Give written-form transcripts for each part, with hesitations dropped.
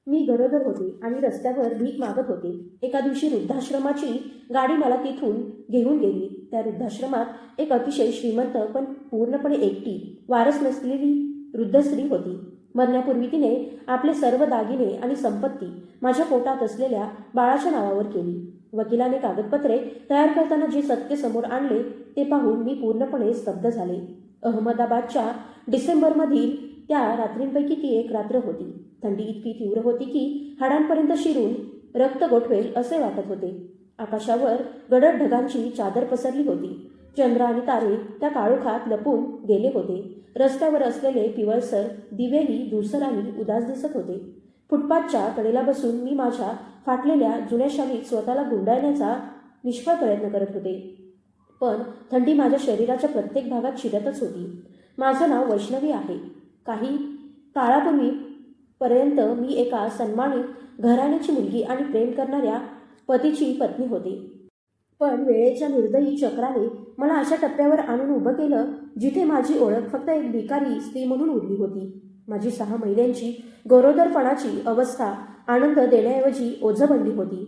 मी गरोदर होते आणि रस्त्यावर भीक मागत होते. एका दिवशी वृद्धाश्रमाची गाडी मला तिथून घेऊन गेली. त्या वृद्धाश्रमात एक अतिशय श्रीमंत पण पूर्णपणे एकटी, वारस नसलेली वृद्ध स्त्री होती. मरण्यापूर्वी तिने आपले सर्व दागिने आणि संपत्ती माझ्या पोटात असलेल्या बाळाच्या नावावर केली. वकिलाने कागदपत्रे तयार करताना जे सत्य समोर आणले ते पाहून मी पूर्णपणे स्तब्ध झाले. अहमदाबादच्या डिसेंबरमधील त्या रात्रींपैकी ती एक रात्र होती. थंडी इतकी तीव्र होती की हाडांपर्यंत शिरून रक्त गोठवेल असे वाटत होते. आकाशावर गडद ढगांची चादर पसरली होती. चंद्र आणि तारे त्या काळोखात लपून गेले होते. रस्त्यावर असलेले पिवळसर दिवेही धूसर आणि उदास दिसत होते. फुटपाथच्या कडेला बसून मी माझ्या फाटलेल्या जुन्या शालीत स्वतःला गुंडाळण्याचा निष्फळ प्रयत्न करत होते. पण थंडी माझ्या शरीराच्या प्रत्येक भागात शिरतच होती. माझं नाव वैष्णवी आहे. काही काळापूर्वीपर्यंत मी एका सन्मानित घराण्याची मुलगी आणि प्रेम करणाऱ्या पतीची पत्नी होते. पण वेळेच्या निर्दयी चक्राने मला अशा टप्प्यावर आणून उभं केलं जिथे माझी ओळख फक्त एक भिकारी स्त्री म्हणून उरली होती. माझी 6 महिन्यांची गरोदरपणाची अवस्था आनंद देण्याऐवजी ओझं बनली होती.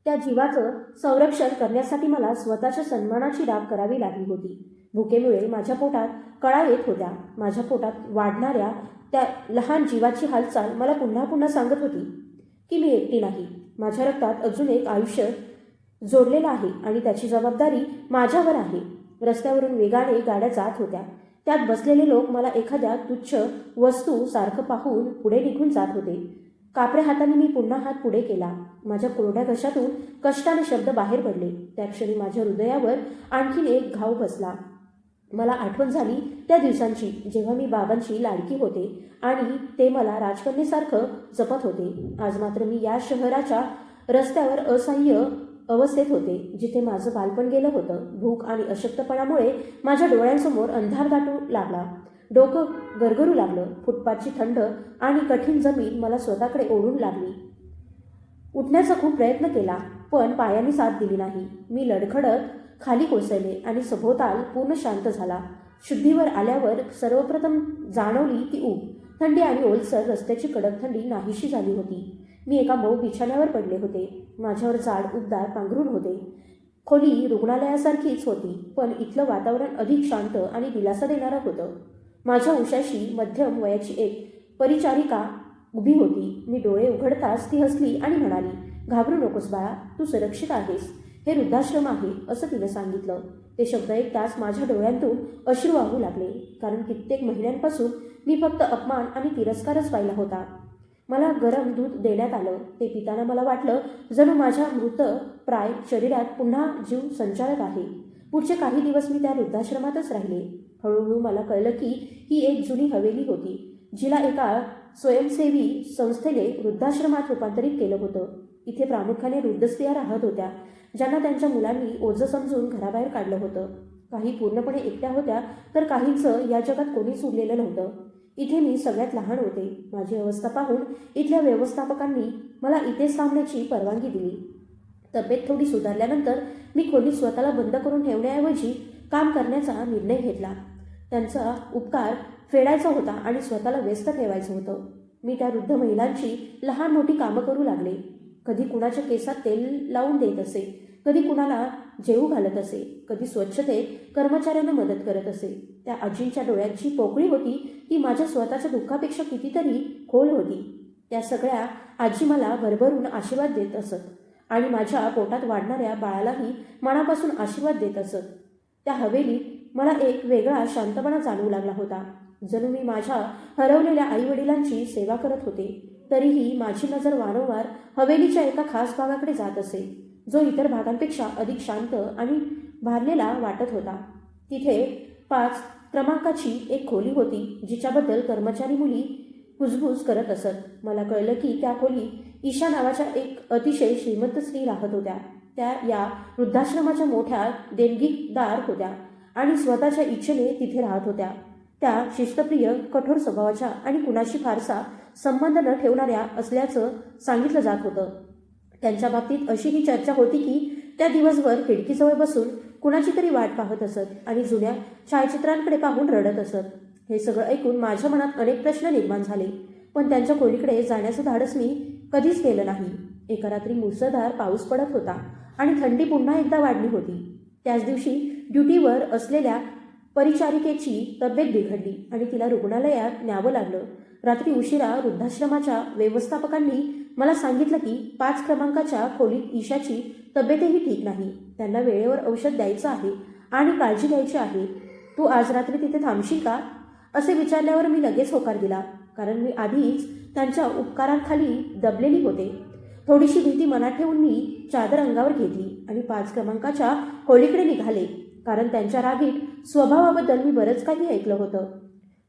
त्या जीवाचं संरक्षण करण्यासाठी मला स्वतःच्या सन्मानाची राख करावी लागली होती. भुकेमुळे माझ्या पोटात कळा येत होत्या. माझ्या पोटात वाढणाऱ्या त्या लहान जीवाची हालचाल मला पुन्हा पुन्हा सांगत होती की मी एकटी नाही. माझ्या रक्तात अजून एक आयुष्य जोडलेलं आहे आणि त्याची जबाबदारी माझ्यावर आहे. रस्त्यावरून वेगाने गाड्या जात होत्या. त्यात बसलेले लोक मला एखाद्या तुच्छ वस्तू सारखं पाहून पुढे निघून जात होते. कापऱ्या हाताने मी पुन्हा हात पुढे केला. माझ्या कोरड्या घशातून कष्टाने शब्द बाहेर पडले. त्या क्षणी माझ्या हृदयावर आणखीन एक घाव बसला. मला आठवण झाली त्या दिवसांची जेव्हा मी बाबांची लाडकी होते आणि ते मला राजकन्येसारखं जपत होते. आज मात्र मी या शहराच्या रस्त्यावर असह्य अवस्थेत होते जिथे माझं बालपण गेलं होतं. भूक आणि अशक्तपणामुळे माझ्या डोळ्यांसमोर अंधार दाटू लागला. डोकं गरगरू लागलं. फुटपाथची थंड आणि कठीण जमीन मला स्वतःकडे ओढून लागली. उठण्याचा खूप प्रयत्न केला पण पायांनी साथ दिली नाही. मी लडखडत खाली कोसळले आणि सभोवताल पूर्ण शांत झाला. शुद्धीवर आल्यावर सर्वप्रथम जाणवली ती ऊब. थंडी आणि ओलसर रस्त्याची कडक थंडी नाहीशी झाली होती. मी एका मऊ बिछाण्यावर पडले होते. माझ्यावर जाड उबदार पांघरूण होते. खोली रुग्णालयासारखीच होती पण इथलं वातावरण अधिक शांत आणि दिलासा देणारं होतं. माझ्या उशाशी मध्यम वयाची एक परिचारिका उभी होती. मी डोळे उघडताच ती हसली आणि म्हणाली, "घाबरू नकोस बाळा, तू सुरक्षित आहेस. हे वृद्धाश्रम आहे," असं तिनं सांगितलं. ते शब्द ऐकताच माझ्या डोळ्यांतून अश्रू वाहू लागले. कारण कित्येक महिन्यांपासून मी फक्त अपमान आणि तिरस्कारच पाहिला होता. मला गरम दूध देण्यात आलं. ते पिताना मला वाटलं जणू माझ्या मृतप्राय शरीरात पुन्हा जीव संचारत आहे. पुढचे काही दिवस मी त्या वृद्धाश्रमातच राहिले. हळूहळू मला कळलं की ही एक जुनी हवेली होती जिला एका स्वयंसेवी संस्थेने वृद्धाश्रमात रूपांतरित केलं होतं. इथे प्रामुख्याने वृद्ध स्त्रिया राहत होत्या ज्यांना त्यांच्या मुलांनी ओझं समजून घराबाहेर काढलं होतं. काही पूर्णपणे एकट्या होत्या तर काहींचं या जगात कोणीच उरलेलं नव्हतं. इथे मी सगळ्यात लहान होते. माझी अवस्था पाहून इथल्या व्यवस्थापकांनी मला इथेच थांबण्याची परवानगी दिली. तब्येत थोडी सुधारल्यानंतर मी खोलीत स्वतःला बंद करून ठेवण्याऐवजी काम करण्याचा निर्णय घेतला. त्यांचा उपकार फेडायचा होता आणि स्वतःला व्यस्त ठेवायचं होतं. मी त्या वृद्ध महिलांची लहान मोठी कामं करू लागले. कधी कुणाच्या केसात तेल लावून देत असे, कधी कुणाला जेवू घालत असे, कधी स्वच्छतेत कर्मचाऱ्यांना मदत करत असे. त्या आजींच्या डोळ्यात जी पोकळी होती ती माझ्या स्वतःच्या दुःखापेक्षा कितीतरी खोल होती. त्या सगळ्या आजी मला भरभरून आशीर्वाद देत असत आणि माझ्या पोटात वाढणाऱ्या बाळालाही मनापासून आशीर्वाद देत असत. त्या हवेलीत मला एक वेगळा शांतपणा जाणवू लागला होता. जणू मी माझ्या हरवलेल्या आईवडिलांची सेवा करत होते. तरीही माझी नजर वारंवार हवेलीच्या एका खास भागाकडे जात असे जो इतर भागांपेक्षा अधिक शांत आणि भारलेला वाटत होता. तिथे 5 क्रमांकाची एक खोली होती जिच्याबद्दल कर्मचारी मुली कुजबूज करत असत. मला कळलं की त्या खोलीत ईशा नावाच्या एक अतिशय श्रीमंत स्त्री राहत होत्या. त्या या वृद्धाश्रमाच्या मोठ्या देणगीदार होत्या आणि स्वतःच्या इच्छेने तिथे राहत होत्या. त्या शिस्तप्रिय, कठोर स्वभावाच्या आणि कुणाशी फारसा संबंध न ठेवणाऱ्या असल्याचं सांगितलं जात होतं. त्यांच्या बाबतीत अशी ही चर्चा होती की त्या दिवसभर खिडकीजवळ बसून कुणाची तरी वाट पाहत असत आणि जुन्या छायाचित्रांकडे पाहून रडत असत. हे सगळं ऐकून माझ्या मनात अनेक प्रश्न निर्माण झाले पण त्यांच्या खोलीकडे जाण्याचं धाडस मी कधीच केलं नाही. एका रात्री मुसळधार पाऊस पडत होता आणि थंडी पुन्हा एकदा वाढली होती. त्याच दिवशी ड्युटीवर असलेल्या परिचारिकेची तब्येत बिघडली आणि तिला रुग्णालयात न्यावं लागलं. रात्री उशिरा वृद्धाश्रमाच्या व्यवस्थापकांनी मला सांगितलं की 5 क्रमांकाच्या खोलीत ईशाची तब्येतही ठीक नाही. त्यांना वेळेवर औषध द्यायचं आहे आणि काळजी घ्यायची आहे. तू आज रात्री तिथे थांबशील का असे विचारल्यावर मी लगेच होकार दिला, कारण मी आधीच त्यांच्या उपकारांखाली दबलेली होते. थोडीशी भीती मनात ठेवून मी चादर अंगावर घेतली आणि 5 क्रमांकाच्या खोलीकडे निघाले, कारण त्यांच्या रागीट स्वभावाबद्दल मी बरंच काही ऐकलं होतं.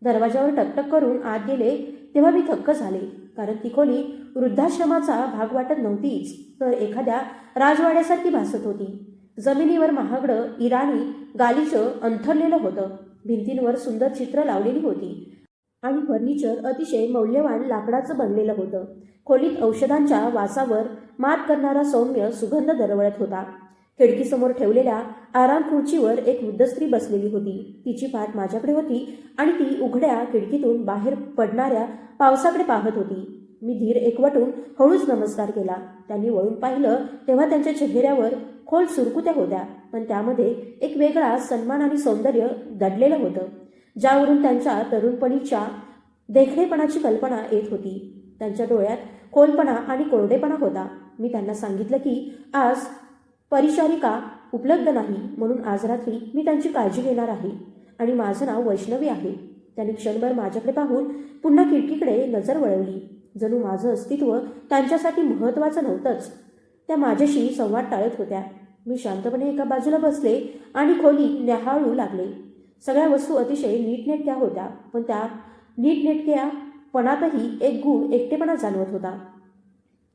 दरवाजावर टकटक करून आत गेले तेव्हा मी थक्क झाले, कारण ती खोली वृद्धाश्रमाचा भाग वाटत नव्हतीच, तर एखाद्या राजवाड्यासारखी भासत होती. जमिनीवर महागडं इराणी गालिचं अंथरलेलं होतं. भिंतींवर सुंदर चित्र लावलेली होती आणि फर्निचर अतिशय मौल्यवान लाकडाचं बनलेलं होतं. खोलीत औषधांच्या वासावर मात करणारा सौम्य सुगंध दरवळत होता. खिडकीसमोर ठेवलेल्या आराम खुर्चीवर एक वृद्ध स्त्री बसलेली होती. तिची पाठ माझ्याकडे होती आणि ती उघड्या खिडकीतून बाहेर पडणाऱ्या पावसाकडे पाहत होती. मी धीर एकवटून हळूच नमस्कार केला. त्यांनी वळून पाहिलं तेव्हा त्यांच्या चेहऱ्यावर खोल सुरकुत्या होत्या, पण त्यामध्ये एक वेगळा सन्मान आणि सौंदर्य दडलेलं होतं, ज्यावरून त्यांच्या तरुणपणीच्या देखणेपणाची कल्पना येत होती. त्यांच्या डोळ्यात खोलपणा आणि कोरडेपणा होता. मी त्यांना सांगितलं की आज परिचारिका उपलब्ध नाही, म्हणून आज रात्री मी त्यांची काळजी घेणार आहे आणि माझं नाव वैष्णवी आहे. त्यांनी क्षणभर माझ्याकडे पाहून पुन्हा खिडकीकडे नजर वळवली, जणू माझं अस्तित्व त्यांच्यासाठी महत्त्वाचं नव्हतंच. त्या माझ्याशी संवाद टाळत होत्या. मी शांतपणे एका बाजूला बसले आणि खोली न्याहाळू लागले. सगळ्या वस्तू अतिशय नीटनेटक्या होत्या, पण त्या नीटनेटक्यापणातही एक गूढ एकटेपणा जाणवत होता.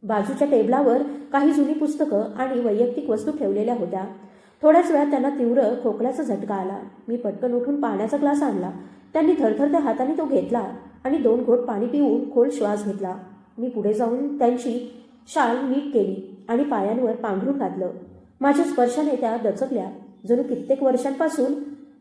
बाजूच्या टेबलावर काही जुनी पुस्तकं आणि वैयक्तिक वस्तू ठेवलेल्या होत्या. थोड्याच वेळात त्यांना तीव्र खोकल्याचा झटका आला. मी पटकन उठून पाण्याचा ग्लास आणला. त्यांनी थरथरत्या हाताने तो घेतला आणि 2 घोट पाणी पिऊन खोल श्वास घेतला. मी पुढे जाऊन त्यांची शाल नीट केली आणि पायांवर पांघरून घातलं. माझ्या स्पर्शाने त्या दचकल्या, जणू कित्येक वर्षांपासून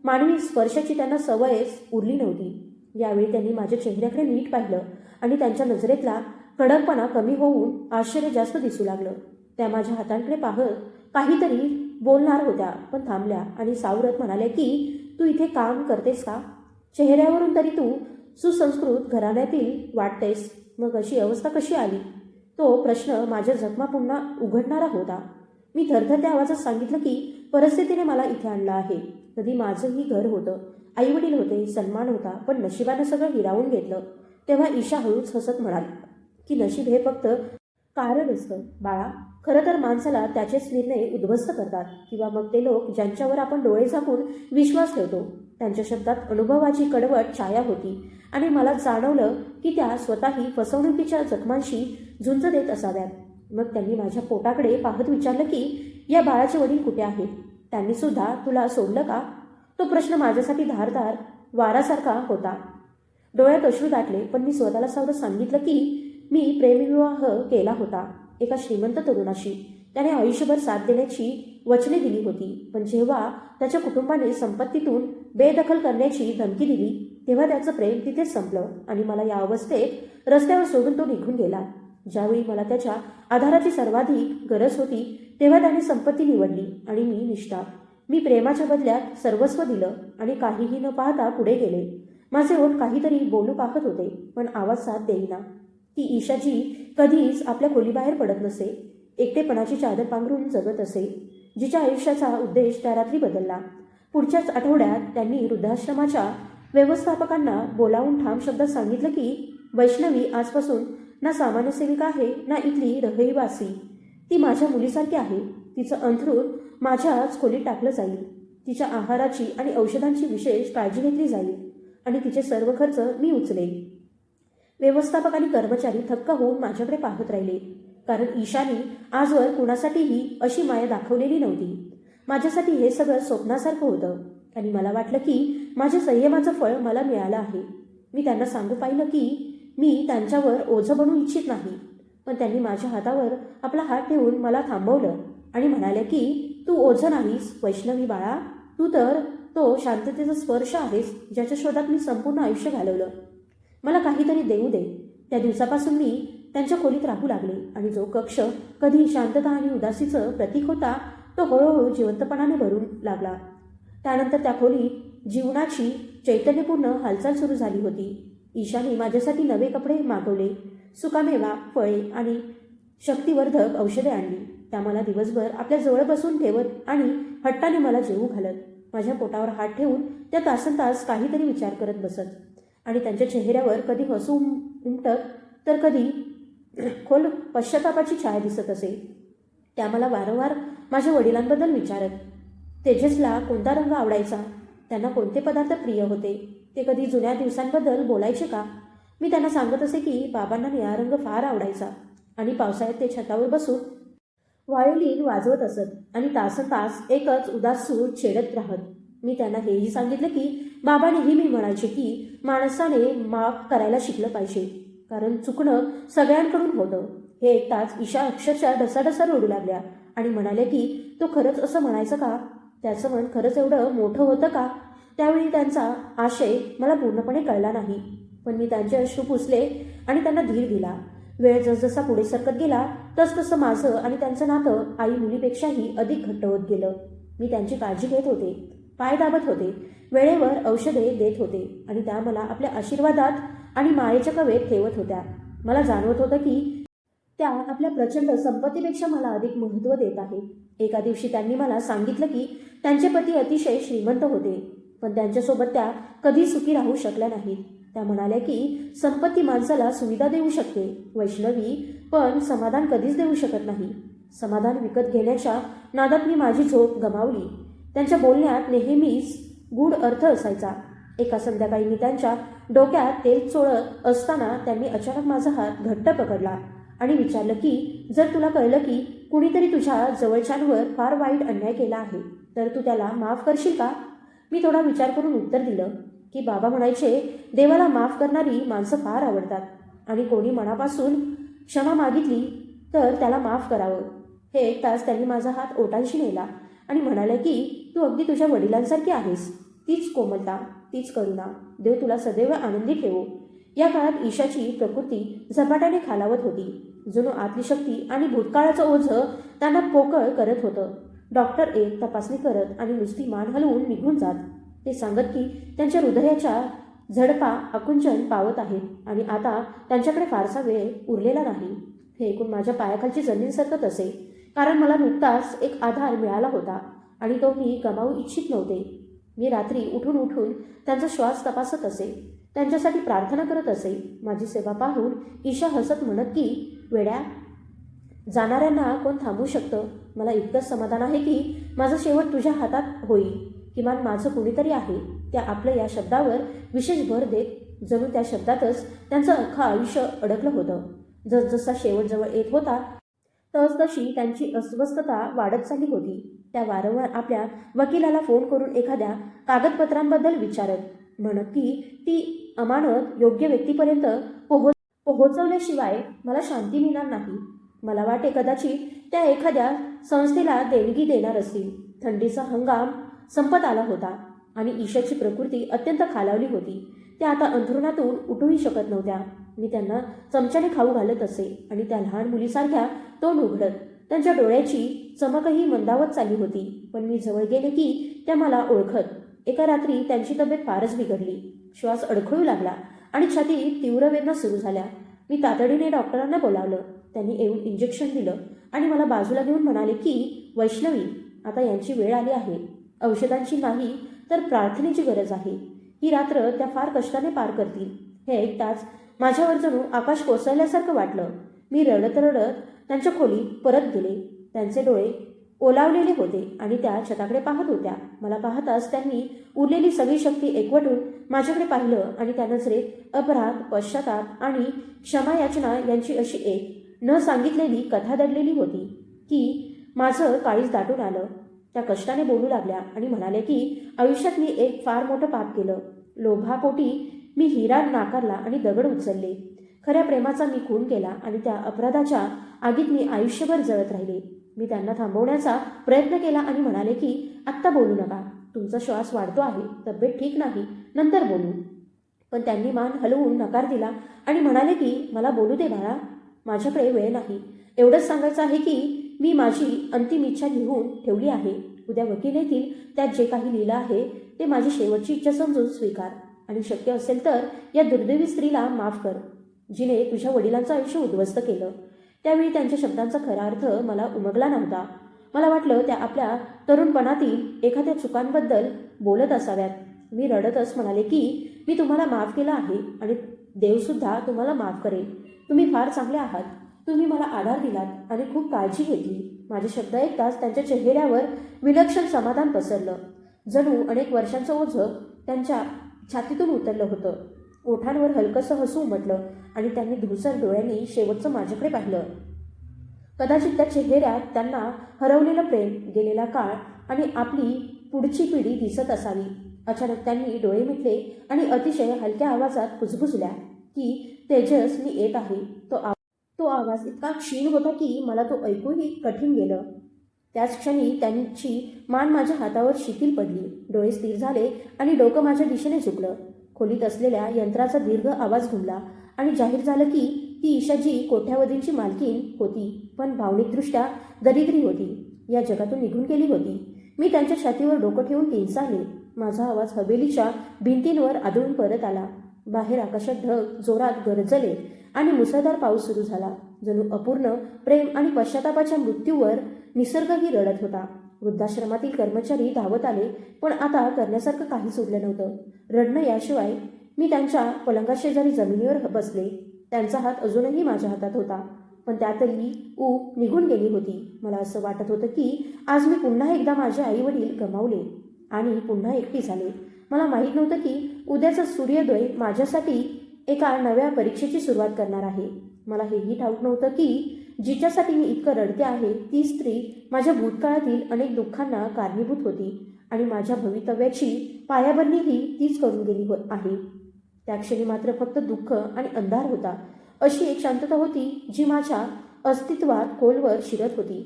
मानवी स्पर्शाची त्यांना सवयच उरली नव्हती. यावेळी त्यांनी माझ्या चेहऱ्याकडे नीट पाहिलं आणि त्यांच्या नजरेतला कडकपणा कमी होऊन आश्चर्य जास्त दिसू लागलं. त्या माझ्या हातांकडे पाहत काहीतरी बोलणार होत्या, पण थांबल्या आणि सावरत म्हणाल्या की तू इथे काम करतेस का? चेहऱ्यावरून तरी तू सुसंस्कृत घराण्यातील वाटतेस, मग अशी अवस्था कशी आली? तो प्रश्न माझ्या जखमा पुन्हा उघडणारा होता. मी थरथरत्या आवाजात सांगितलं की परिस्थितीने मला इथे आणलं आहे. कधी माझंही घर होतं, आईवडील होते, सन्मान होता, पण नशिबानं सगळं हिरावून घेतलं. तेव्हा ईशा हळूच हसत म्हणाली की नशीब हे फक्त कारण असतं बाळा. खरं तर माणसाला त्याचेच निर्णय उद्ध्वस्त करतात, किंवा मग ते लोक ज्यांच्यावर आपण डोळे झाकून विश्वास ठेवतो. त्यांच्या शब्दात अनुभवाची कडवट छाया होती आणि मला जाणवलं की त्या स्वतःही फसवणुकीच्या जखमांशी झुंज देत असाव्यात. मग त्यांनी माझ्या पोटाकडे पाहत विचारलं की या बाळाचे वडील कुठे आहेत? त्यांनी सुद्धा तुला सोडलं का? तो प्रश्न माझ्यासाठी धारदार वारासारखा होता. डोळ्यात अश्रू दाटले, पण मी स्वतःला सावरत सांगितलं की मी प्रेमविवाह केला होता एका श्रीमंत तरुणाशी. त्याने आयुष्यभर साथ देण्याची वचने दिली होती, पण जेव्हा त्याच्या कुटुंबाने संपत्तीतून बेदखल करण्याची धमकी दिली तेव्हा त्याचं प्रेम तिथेच संपलं आणि मला या अवस्थेत रस्त्यावर सोडून तो निघून गेला. ज्यावेळी मला त्याच्या आधाराची सर्वाधिक गरज होती तेव्हा त्याने संपत्ती निवडली आणि मी निष्ठा. मी प्रेमाच्या बदल्यात सर्वस्व दिलं आणि काहीही न पाहता पुढे गेले. माझे ओठ काहीतरी बोलू पाहत होते, पण आवाज साथ देईना. ती ईशाजी कधीच आपल्या खोलीबाहेर पडत नसे, एकटेपणाची चादर पांघरून जगत असे, जिच्या आयुष्याचा उद्देश त्या रात्री बदलला. पुढच्याच आठवड्यात त्यांनी वृद्धाश्रमाच्या व्यवस्थापकांना बोलावून ठाम शब्दात सांगितलं की वैष्णवी आजपासून ना सामान्य सेविका आहे ना इथली रहिवासी. ती माझ्या मुलीसारखी आहे. तिचं अंथरूण माझ्याच खोलीत टाकलं जाईल. तिच्या आहाराची आणि औषधांची विशेष काळजी घेतली जाईल आणि तिचे सर्व खर्च मी उचलेन. व्यवस्थापक आणि कर्मचारी थक्क होऊन माझ्याकडे पाहत राहिले, कारण ईशानी आजवर कुणासाठीही अशी माया दाखवलेली नव्हती. माझ्यासाठी हे सगळं स्वप्नासारखं होतं आणि मला वाटलं की माझ्या संयमाचं फळ मला मिळालं आहे. मी त्यांना सांगू पाहिलं की मी त्यांच्यावर ओझं बनू इच्छित नाही, पण त्यांनी माझ्या हातावर आपला हात ठेवून मला थांबवलं आणि म्हणाले की तू ओझं नाहीस वैष्णवी बाळा, तू तर तो शांततेचा स्पर्श आहेस ज्याच्या शोधात मी संपूर्ण आयुष्य घालवलं. मला काहीतरी देऊ दे. त्या दिवसापासून मी त्यांच्या खोलीत राहू लागले आणि जो कक्ष कधी शांतता आणि उदासीचं प्रतीक होता तो हळूहळू जिवंतपणाने भरून लागला. त्यानंतर त्या खोलीत जीवनाची चैतन्यपूर्ण हालचाल सुरू झाली होती. ईशाने माझ्यासाठी नवे कपडे मागवले, सुकामेवा, फळे आणि शक्तिवर्धक औषधे आणली. त्या मला दिवसभर आपल्या जवळ बसून ठेवत आणि हट्टाने मला जेवू घालत. माझ्या पोटावर हात ठेवून त्या तासनतास काहीतरी विचार करत बसत आणि त्यांच्या चेहऱ्यावर कधी हसू उमटत तर कधी खोल पश्चातापाची छाया दिसत असे. त्या मला वारंवार माझ्या वडिलांबद्दल विचारत. तेजसला कोणता रंग आवडायचा, त्यांना कोणते पदार्थ प्रिय होते, ते कधी जुन्या दिवसांबद्दल बोलायचे का. मी त्यांना सांगत असे की बाबांना निळा रंग फार आवडायचा आणि पावसाळ्यात ते छतावर बसून व्हायोलिन वाजवत असत आणि तासनतास एकच उदास सूर छेडत राहत. मी त्यांना हेही सांगितलं की बाबा नेहमी म्हणायचे की माणसाने माफ करायला शिकलं पाहिजे, कारण चुकणं सगळ्यांकडून होतं. हे ऐकताच ईशा अक्षरशः ढसाढसा रडू लागल्या आणि म्हणाल्या की तो खरंच असं म्हणायचं का, त्याचं मन खरंच एवढं मोठं होतं का. त्यावेळी त्यांचा आशय मला पूर्णपणे कळला नाही, पण मी त्यांचे अश्रू पुसले आणि त्यांना धीर दिला. वेळ जसजसा पुढे सरकत गेला तसतसं माझं आणि त्यांचं नातं आई मुलीपेक्षाही अधिक घट्ट होत गेलं. मी त्यांची काळजी घेत होते, पाय दाबत होते, वेळेवर औषधे देत होते आणि त्या मला आपल्या आशीर्वादात आणि मायेच्या कवेत ठेवत होत्या. मला जाणवत होतं की त्या आपल्या प्रचंड संपत्तीपेक्षा मला अधिक महत्त्व देत आहेत. एका दिवशी त्यांनी मला सांगितलं की त्यांचे पती अतिशय श्रीमंत होते, पण त्यांच्यासोबत त्या कधी सुखी राहू शकल्या नाहीत. त्या म्हणाल्या की संपत्ती माणसाला सुविधा देऊ शकते वैष्णवी, पण समाधान कधीच देऊ शकत नाही. समाधान विकत घेण्याच्या नादात मी माझी झोप गमावली. त्यांच्या बोलण्यात नेहमीच गूढ अर्थ असायचा. एका संध्याकाळी मी त्यांच्या डोक्यात तेल चोळत असताना त्यांनी अचानक माझा हात घट्ट पकडला आणि विचारलं की जर तुला कळलं की कुणीतरी तुझ्या जवळच्यांवर फार वाईट अन्याय केला आहे तर तू त्याला माफ करशील का. मी थोडा विचार करून उत्तर दिलं की बाबा म्हणायचे देवाला माफ करणारी माणसं फार आवडतात आणि कोणी मनापासून क्षमा मागितली तर त्याला माफ करावं. हे ऐकताच त्यांनी माझा हात ओठांशी नेला आणि म्हणाले की तू अगदी तुझ्या वडिलांसारखी आहेस. तीच कोमलता, तीच करुणा, देव तुला सदैव आनंदी ठेवो. या काळात ईशाची प्रकृती झपाट्याने खालावत होती. जणू आतली शक्ती आणि भूतकाळाचं ओझं त्यांना पोकळ करत होतं. डॉक्टर एक तपासणी करत आणि नुसती मान हलवून निघून जात. ते सांगत की त्यांच्या हृदयाच्या झडपा आकुंचन पावत आहेत आणि आता त्यांच्याकडे फारसा वेळ उरलेला नाही. हे ऐकून माझ्या पायाखालची जमीन सरकत असे, कारण मला नुकताच एक आधार मिळाला होता आणि तो मी गमावू इच्छित नव्हते. मी रात्री उठून उठून त्यांचा श्वास तपासत असे, त्यांच्यासाठी प्रार्थना करत असे. माझी सेवा पाहून ईशा हसत म्हणत की वेड्या, जाणाऱ्यांना कोण थांबवू शकतं. मला इतकंच समाधान आहे की माझा शेवट तुझ्या हातात होईल. किमान माझं कुणीतरी आहे. त्या आपलं या शब्दावर विशेष भर देत जणू त्या शब्दातच त्यांचं अख्खं आयुष्य अडकलं होतं. जसजसा शेवट जवळ येत होता तसतशी त्यांची अस्वस्थता वाढत चालली होती. त्या वारंवार आपल्या वकिलाला फोन करून एखाद्या कागदपत्रांबद्दल विचारत, म्हणत की ती अमानत योग्य व्यक्तीपर्यंत पोहोचवल्याशिवाय मला शांती मिळणार नाही. मला वाटे कदाचित त्या एखाद्या संस्थेला देणगी देणार असतील. थंडीचा हंगाम संपत आला होता आणि ईशाची प्रकृती अत्यंत खालावली होती. त्या आता अंथरुणातून उठूही शकत नव्हत्या. मी त्यांना चमच्याने खाऊ घालत असे आणि त्या लहान मुलीसारख्या तोंड उघडत. त्यांच्या डोळ्याची चमकही मंदावत चालली होती, पण मी जवळ गेले की त्या मला ओळखत. एका रात्री त्यांची तब्येत फारच बिघडली. श्वास अडखळू लागला आणि छातीत तीव्र वेदना सुरू झाल्या. मी तातडीने डॉक्टरांना बोलावलं. त्यांनी येऊन इंजेक्शन दिलं आणि मला बाजूला घेऊन म्हणाले की वैष्णवी, आता यांची वेळ आली आहे. औषधांची नाही तर प्रार्थनेची गरज आहे. ही रात्र त्या फार कष्टाने पार करतील. हे ऐकताच माझ्यावर जणू आकाश कोसळल्यासारखं वाटलं. मी रडत रडत त्यांच्या खोलीत परत गेले. त्यांचे डोळे ओलावलेले होते आणि त्या छताकडे पाहत होत्या. मला पाहताच त्यांनी उरलेली सगळी शक्ती एकवटून माझ्याकडे पाहिलं आणि त्या नजरेत अपराध, पश्चाताप आणि क्षमायाचना यांची अशी एक न सांगितलेली कथा दडलेली होती की माझं काळीज दाटून आलं. त्या कष्टाने बोलू लागल्या आणि म्हणाले की आयुष्यात मी एक फार मोठं पाप केलं. लोभापोटी मी हिरा नाकारला आणि दगड उचलले. खऱ्या प्रेमाचा मी खून केला आणि त्या अपराधाच्या आगीत मी आयुष्यभर जळत राहिले. मी त्यांना थांबवण्याचा प्रयत्न केला आणि म्हणाले की आत्ता बोलू नका, तुमचा श्वास वाढतो आहे, तब्येत ठीक नाही, नंतर बोलू. पण त्यांनी मान हलवून नकार दिला आणि म्हणाले की मला बोलू दे बाळा. माझ्याकडे वेळ नाही. एवढंच सांगायचं आहे की मी माझी अंतिम इच्छा लिहून ठेवली आहे. उद्या वकील येतील, त्यात जे काही लिहिलं आहे ते माझी शेवटची इच्छा समजून स्वीकार, आणि शक्य असेल तर या दुर्दैवी स्त्रीला माफ कर, जिने तुझ्या वडिलांचं आयुष्य उद्ध्वस्त केलं. त्यावेळी त्यांच्या शब्दांचा खरा अर्थ मला उमगला नव्हता. मला वाटलं त्या आपल्या तरुणपणातील एखाद्या चुकांबद्दल बोलत असाव्यात. मी रडतच म्हणाले की मी तुम्हाला माफ केलं आहे आणि देवसुद्धा तुम्हाला माफ करेल. तुम्ही फार चांगले आहात. तुम्ही मला आधार दिलात आणि खूप काळजी घेतली. माझे शब्द ऐकताच त्यांच्या चेहऱ्यावर विलक्षण समाधान पसरलं. जणू अनेक वर्षांचं ओझं त्यांच्या छातीतून उतरलं होतं. ओठांवर हलकंसं हसू उमटलं आणि त्यांनी धुसर डोळ्यांनी शेवटचं माझ्याकडे पाहिलं. कदाचित त्या चेहऱ्यात त्यांना हरवलेलं प्रेम, गेलेला काळ आणि आपली पुढची पिढी दिसत असावी. अचानक त्यांनी डोळे मिटले आणि अतिशय हलक्या आवाजात कुजबुजल्या की तेजस, मी येत आहे. तो आवाज इतका क्षीण होता की मला तो ऐकूही कठीण गेलं. त्याच क्षणी त्यांची मान माझ्या हातावर शिथिल पडली. डोळे स्थिर झाले आणि डोकं माझ्या दिशेने झुकलं. खोलीत असलेल्या यंत्राचा दीर्घ आवाज घुमला आणि जाहीर झालं की ती ईशाजी कोठ्यावधींची मालकीण होती, पण भावनिकदृष्ट्या दरिद्री होती. या जगातून निघून गेली होती. मी त्यांच्या छातीवर डोकं ठेवून किंचाळले. माझा आवाज हवेलीच्या भिंतींवर आदळून परत आला. बाहेर आकाशात ढग जोरात गरजले आणि मुसळधार पाऊस सुरू झाला. जणू अपूर्ण प्रेम आणि पश्चातापाच्या मृत्यूवर निसर्गही रडत होता. वृद्धाश्रमातील कर्मचारी धावत आले, पण आता करण्यासारखं काहीच उरलं नव्हतं. रडणं याशिवाय. मी त्यांच्या पलंगाशेजारी जमिनीवर बसले. त्यांचा हात अजूनही माझ्या हातात होता, पण त्यातली ऊब निघून गेली होती. मला असं वाटत होतं की आज मी पुन्हा एकदा माझे आई वडील गमावले आणि पुन्हा एकटी झाले. मला माहीत नव्हतं की उद्याचा सूर्योदय माझ्यासाठी एका नव्या परीक्षेची सुरुवात करणार आहे. मला हेही ठाऊक नव्हतं की जिच्यासाठी मी इतकं रडते आहे ती स्त्री माझ्या भूतकाळातील अनेक दुःखांना कारणीभूत होती आणि माझ्या भवितव्याची पायाभरणीही तीच करून गेली आहे. त्या क्षणी मात्र फक्त दुःख आणि अंधार होता. अशी एक शांतता होती जी माझ्या अस्तित्वात खोलवर शिरत होती.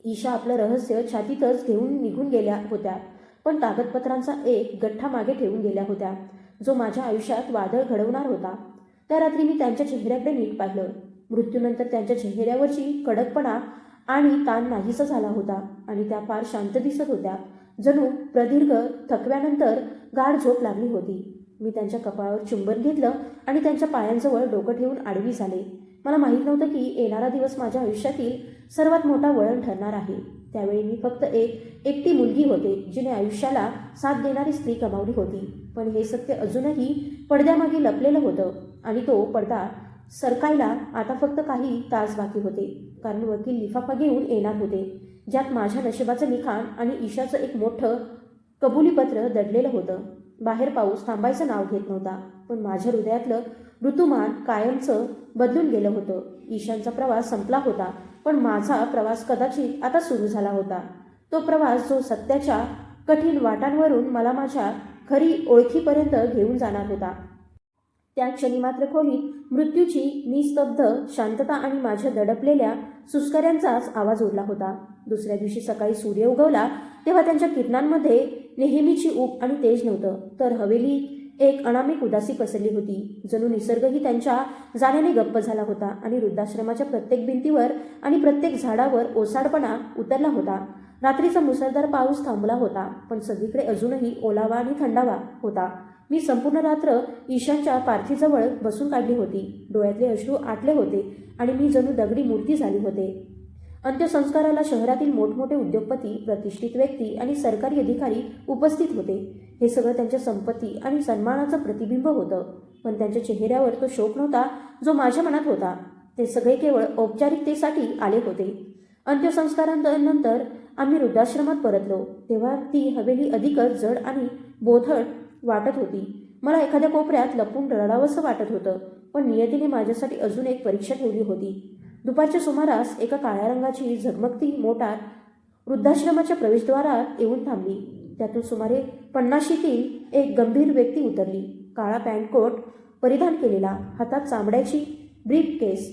ईशा आपलं रहस्य छातीतच घेऊन निघून गेल्या होत्या, पण कागदपत्रांचा एक गठ्ठा मागे ठेवून गेल्या होत्या, जो माझ्या आयुष्यात वादळ घडवणार होता. त्या रात्री मी त्यांच्या चेहऱ्याकडे नीट पाहिलं. मृत्यूनंतर त्यांच्या चेहऱ्यावरची कडकपणा आणि ताण नाहीसा झाला होता आणि त्या फार शांत दिसत होत्या. जणू प्रदीर्घ थकव्यानंतर गाढ झोप लागली होती. मी त्यांच्या कपाळावर चुंबन घेतलं आणि त्यांच्या पायांजवळ डोकं ठेवून आडवी झाले. मला माहीत नव्हतं की येणारा दिवस माझ्या आयुष्यातील सर्वात मोठा वळण ठरणार आहे. त्यावेळी मी फक्त एकटी मुलगी होते जिने आयुष्याला साथ देणारी स्त्री गमावली होती. पण हे सत्य अजूनही पडद्यामागे लपलेलं होतं आणि तो पडदा सरकायला आता फक्त काही तास बाकी होते, कारण वकील लिफाफा घेऊन येणार होते, ज्यात माझ्या नशिबाचं लिखाण आणि ईशाचं एक मोठं कबुलीपत्र दडलेलं होतं. बाहेर पाऊस थांबायचं नाव घेत नव्हता, पण माझ्या हृदयातलं ऋतुमान कायमचं बदलून गेलं होतं. ईशांचा प्रवास संपला होता, पण माझा प्रवास कदाचित आता सुरू झाला होता. तो प्रवास जो सत्याच्या कठीण वाटांवरून मला माझ्या खरी ओळखीपर्यंत घेऊन जाणार होता. त्या क्षणी मात्र खोलीत मृत्यूची निस्तब्ध शांतता आणि माझ्या दडपलेल्या सुस्कऱ्यांचाच आवाज उरला होता. दुसऱ्या दिवशी सकाळी सूर्य उगवला तेव्हा त्यांच्या किरणांमध्ये नेहमीची ऊब आणि तेज नव्हतं, तर हवेलीत एक अनामिक उदासी पसरली होती. जणू निसर्गही त्यांच्या जाण्याने गप्प झाला होता आणि वृद्धाश्रमाच्या प्रत्येक भिंतीवर आणि प्रत्येक झाडावर ओसाडपणा उतरला होता. रात्रीचा मुसळधार पाऊस थांबला होता, पण सगळीकडे अजूनही ओलावा आणि थंडावा होता. मी संपूर्ण रात्र ईशांच्या पार्थीजवळ बसून काढली होती. डोळ्यातले अश्रू आटले होते आणि मी जणू दगडी मूर्ती झाली होते. अंत्यसंस्काराला शहरातील मोठमोठे उद्योगपती, प्रतिष्ठित व्यक्ती आणि सरकारी अधिकारी उपस्थित होते. हे सगळं त्यांच्या संपत्ती आणि सन्मानाचं प्रतिबिंब होतं, पण त्यांच्या चेहऱ्यावर तो शोक नव्हता जो माझ्या मनात होता. ते सगळे केवळ औपचारिकतेसाठी आले होते. अंत्यसंस्कारानंतर आम्ही वृद्धाश्रमात परतलो तेव्हा ती हवेली अधिकच जड आणि बोथट वाटत होती. मला एखाद्या कोपऱ्यात लपून रडावंसं वाटत होतं, पण नियतीने माझ्यासाठी अजून एक परीक्षा ठेवली होती. दुपारच्या सुमारास एका काळ्या रंगाची झगमगती मोटार वृद्धाश्रमाच्या प्रवेशद्वारात येऊन थांबली. त्यातून सुमारे 50शीतील एक गंभीर व्यक्ती उतरली. काळा पॅन्टकोट परिधान केलेला, हातात चामड्याची ब्रीफ केस.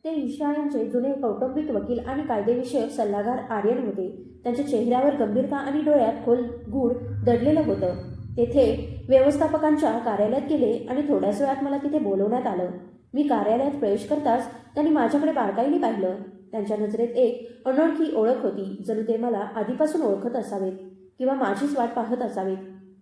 ते ईशा यांचे जुने कौटुंबिक वकील आणि कायदेविषयक सल्लागार आर्यन होते. त्यांच्या चेहऱ्यावर गंभीरता आणि डोळ्यात खोल गूढ दडलेलं होतं. तेथे व्यवस्थापकांच्या कार्यालयात गेले आणि थोड्याच वेळात मला तिथे बोलवण्यात आलं. मी कार्यालयात प्रवेश करताच त्यांनी माझ्याकडे बारकाईने पाहिलं. त्यांच्या नजरेत एक अनोळखी ओळख होती, जणू ते मला आधीपासून ओळखत असावेत किंवा माझीच वाट पाहत असावेत.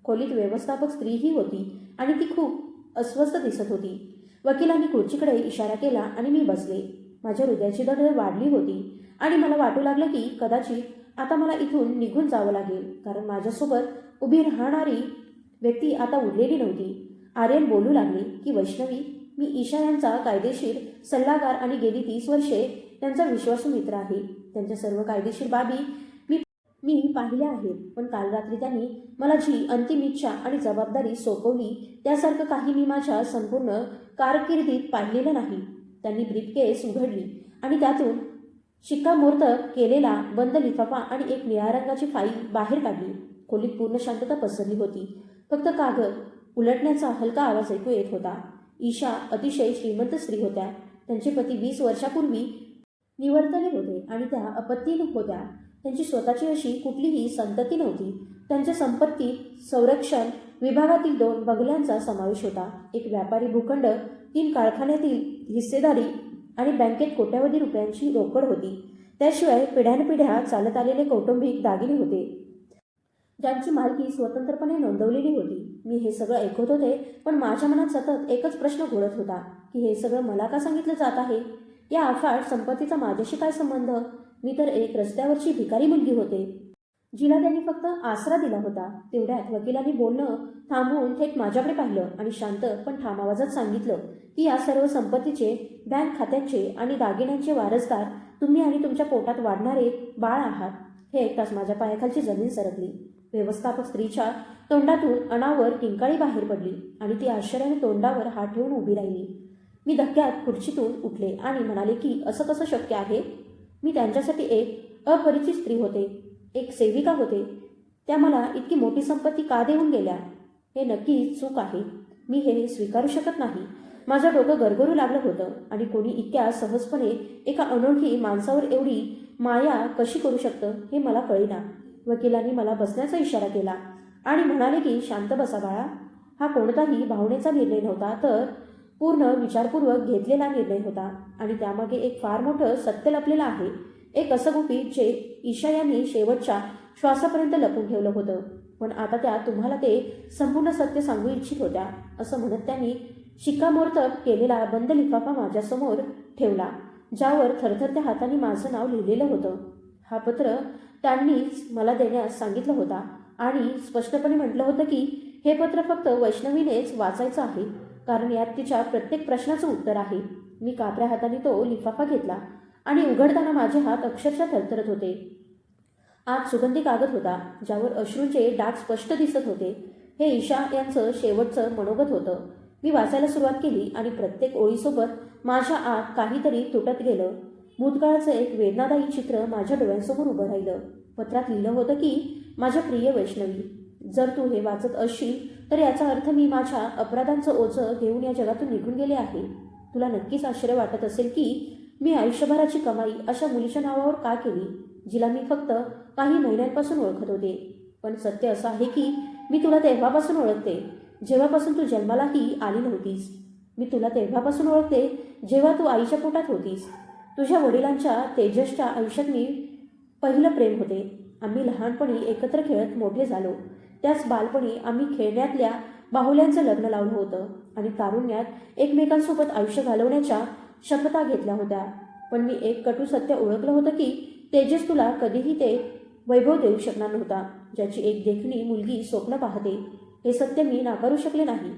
खोलीत व्यवस्थापक स्त्रीही होती आणि ती खूप अस्वस्थ दिसत होती. वकिलांनी खुर्चीकडे इशारा केला आणि मी बसले. माझ्या हृदयाची धडधड वाढली होती आणि मला वाटू लागलं की कदाचित आता मला इथून निघून जावं लागेल, कारण माझ्यासोबत उभी राहणारी व्यक्ती आता उरलेली नव्हती. आर्यन बोलू लागले की वैष्णवी, मी ईशा यांचा कायदेशीर सल्लागार आणि गेली 30 वर्षे त्यांचा विश्वासू मित्र आहे. त्यांच्या सर्व कायदेशीर बाबी मी पाहिल्या आहेत, पण काल रात्री त्यांनी मला जी अंतिम इच्छा आणि जबाबदारी सोपवली त्यासारखं काही मी माझ्या संपूर्ण कारकिर्दीत पाहिलेलं नाही. त्यांनी ब्रीफकेस उघडली आणि त्यातून शिक्कामोर्तब केलेला बंद लिफाफा आणि एक निळ्या रंगाची फाईल बाहेर काढली. खोलीत पूर्ण शांतता पसरली होती. फक्त कागद उलटण्याचा हलका आवाज ऐकू येत होता. ईशा अतिशय श्रीमंत स्त्री होत्या. त्यांचे पती 20 वर्षापूर्वी निवर्तले होते आणि त्या अपत्य होत्या. त्यांची स्वतःची अशी कुठलीही संतती नव्हती. त्यांच्या संपत्तीत संरक्षण विभागातील 2 बंगल्यांचा समावेश होता, एक व्यापारी भूखंड, 3 कारखान्यातील हिस्सेदारी आणि बँकेत कोट्यावधी रुपयांची रोकड होती. त्याशिवाय पिढ्यानपिढ्या चालत आलेले कौटुंबिक दागिने होते, ज्यांची मालकी स्वतंत्रपणे नोंदवलेली होती. मी हे सगळं ऐकत होते, पण माझ्या मनात सतत एकच प्रश्न घोळत होता की हे सगळं मला का सांगितलं जात आहे? या अफाट संपत्तीचा माझ्याशी काय संबंध? मी तर एक रस्त्यावरची भिकारी मुलगी होते, जिला त्यांनी फक्त आसरा दिला होता. तेवढ्यात वकिलांनी बोलणं थांबवून थेट माझ्याकडे पाहिलं आणि शांत पण ठाम आवाजात सांगितलं की या सर्व संपत्तीचे, बँक खात्यांचे आणि दागिन्यांचे वारसदार तुम्ही आणि तुमच्या पोटात वाढणारे बाळ आहात. हे ऐकताच माझ्या पायाखालची जमीन सरकली. व्यवस्थापक स्त्रीच्या तोंडातून अनावर किंकाळी बाहेर पडली आणि ती आश्चर्याने तोंडावर हात ठेवून उभी राहिली. मी धक्क्यात खुर्चीतून उठले आणि म्हणाले की असं कसं शक्य आहे? मी त्यांच्यासाठी एक अपरिचित स्त्री होते, एक सेविका होते. त्या मला इतकी मोठी संपत्ती का देऊन गेल्या? हे नक्कीच चूक आहे. मी हे स्वीकारू शकत नाही. माझं डोकं गरगरू लागलं होतं आणि कोणी इतक्या सहजपणे एका अनोळखी माणसावर एवढी माया कशी करू शकतं हे मला कळेना. वकिलांनी मला बसण्याचा इशारा केला आणि म्हणाले की शांत बसा बाळा. हा कोणताही भावनेचा निर्णय नव्हता, तर पूर्ण विचारपूर्वक घेतलेला निर्णय होता आणि त्यामागे एक फार मोठं सत्य लपलेलं आहे. एक असं गुपित जे ईशा यांनी शेवटच्या श्वासापर्यंत लपून ठेवलं होतं, पण आता त्या तुम्हाला ते संपूर्ण सत्य सांगू इच्छित होत्या. असं म्हणत त्यांनी शिक्कामोर्तब केलेला बंद लिफाफा माझ्यासमोर ठेवला, ज्यावर थरथरत्या हाताने माझं नाव लिहिलेलं होतं. हा पत्र त्यांनीच मला देण्यास सांगितलं होता आणि स्पष्टपणे म्हटलं होतं की हे पत्र फक्त वैष्णवीनेच वाचायचं आहे, कारण यात तिच्या प्रत्येक प्रश्नाचं उत्तर आहे. मी कापऱ्या हाताने तो लिफाफा घेतला आणि उघडताना माझे हात अक्षरशः थरथरत होते. आत सुगंधी कागद होता, ज्यावर अश्रूंचे डाग स्पष्ट दिसत होते. हे ईशा यांचं शेवटचं मनोगत होतं. मी वाचायला सुरुवात केली आणि प्रत्येक ओळीसोबत माझ्या आत काहीतरी तुटत गेलं. भूतकाळाचं एक वेदनादायी चित्र माझ्या डोळ्यांसमोर उभं राहिलं. पत्रात लिहिलं होतं की माझ्या प्रिय वैष्णवी, जर तू हे वाचत असशील तर याचा अर्थ मी माझ्या अपराधांचं ओझं घेऊन या जगातून निघून गेले आहे. तुला नक्कीच आश्चर्य वाटत असेल की मी आयुष्यभराची कमाई अशा मुलीच्या नावावर का केली, जिला मी फक्त काही महिन्यांपासून ओळखत होते. पण सत्य असं आहे की मी तुला तेव्हापासून ओळखते, जेव्हापासून तू जन्मालाही आली नव्हतीस. मी तुला तेव्हापासून ओळखते जेव्हा तू आईच्या पोटात होतीस. तुझ्या वडिलांच्या तेजसच्या आयुष्यात मी पहिलं प्रेम होते. आम्ही लहानपणी एकत्र खेळत मोठे झालो. त्याच बालपणी आम्ही खेळण्यातल्या बाहुल्यांचं लग्न लावलं होतं आणि तारुण्यात एकमेकांसोबत आयुष्य घालवण्याच्या शपथा घेतल्या होत्या. पण मी एक कटू सत्य ओळखलं होतं की तेजस तुला कधीही ते वैभव देऊ शकणार नव्हता, ज्याची एक देखणी मुलगी स्वप्न पाहते. हे सत्य मी नाकारू शकले नाही,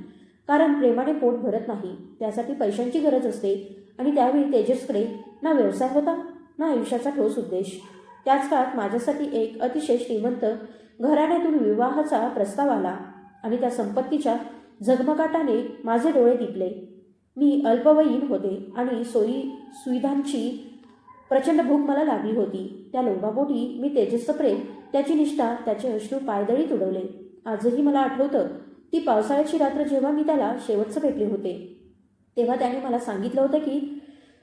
कारण प्रेमाने पोट भरत नाही, त्यासाठी पैशांची गरज असते आणि त्यावेळी तेजसकडे ना व्यवसाय होता ना आयुष्याचा ठोस उद्देश. त्याच काळात माझ्यासाठी एक अतिशय श्रीमंत घराण्यातून विवाहाचा प्रस्ताव आला आणि त्या संपत्तीच्या झगमगाटाने माझे डोळे दिपले. मी अल्पवयीन होते आणि सोयी सुविधांची प्रचंड भूक मला लागली होती. त्या लोभापोटी मी तेजसचं प्रेम, त्याची निष्ठा, त्याचे अश्रू पायदळी तुडवले. आजही मला आठवतं ती पावसाळ्याची रात्र जेव्हा मी त्याला शेवटचं भेटले होते. तेव्हा त्याने मला सांगितलं होतं की